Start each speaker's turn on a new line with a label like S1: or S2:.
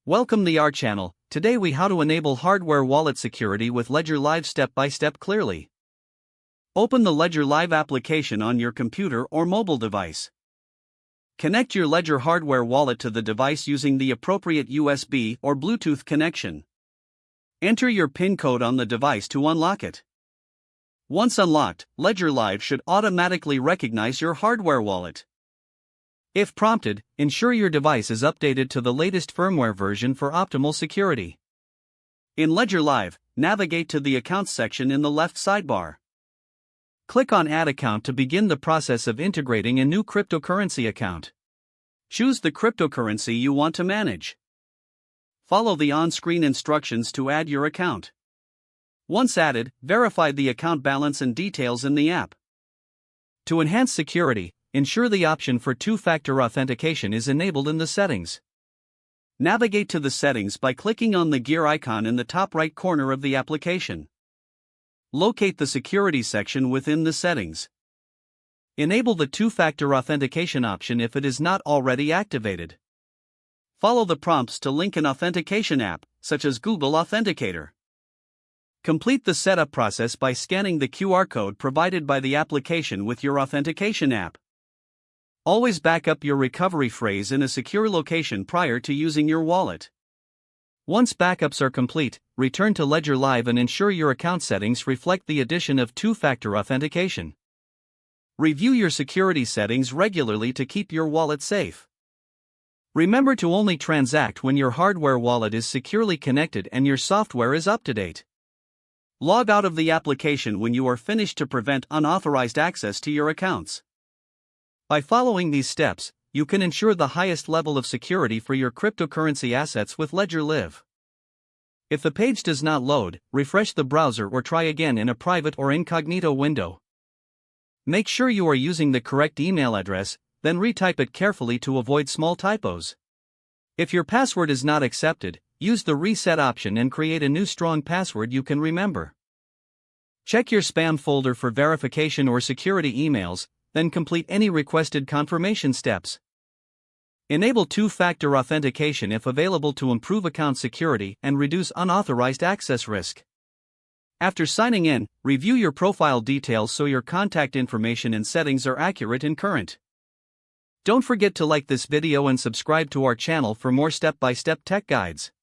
S1: Welcome to our channel. Today we how to enable hardware wallet security with Ledger Live step by step clearly. Open the Ledger Live application on your computer or mobile device. Connect your Ledger hardware wallet to the device using the appropriate USB or Bluetooth connection. Enter your PIN code on the device to unlock it. Once unlocked, Ledger Live should automatically recognize your hardware wallet. If prompted, ensure your device is updated to the latest firmware version for optimal security. In Ledger Live, navigate to the Accounts section in the left sidebar. Click on Add Account to begin the process of integrating a new cryptocurrency account. Choose the cryptocurrency you want to manage. Follow the on-screen instructions to add your account. Once added, verify the account balance and details in the app. To enhance security, ensure the option for two-factor authentication is enabled in the settings. Navigate to the settings by clicking on the gear icon in the top right corner of the application. Locate the security section within the settings. Enable the two-factor authentication option if it is not already activated. Follow the prompts to link an authentication app, such as Google Authenticator. Complete the setup process by scanning the QR code provided by the application with your authentication app. Always back up your recovery phrase in a secure location prior to using your wallet. Once backups are complete, return to Ledger Live and ensure your account settings reflect the addition of two-factor authentication. Review your security settings regularly to keep your wallet safe. Remember to only transact when your hardware wallet is securely connected and your software is up to date. Log out of the application when you are finished to prevent unauthorized access to your accounts. By following these steps, you can ensure the highest level of security for your cryptocurrency assets with Ledger Live. If the page does not load, refresh the browser or try again in a private or incognito window. Make sure you are using the correct email address, then retype it carefully to avoid small typos. If your password is not accepted, use the reset option and create a new strong password you can remember. Check your spam folder for verification or security emails, then complete any requested confirmation steps. Enable two-factor authentication if available to improve account security and reduce unauthorized access risk. After signing in, review your profile details so your contact information and settings are accurate and current. Don't forget to like this video and subscribe to our channel for more step-by-step tech guides.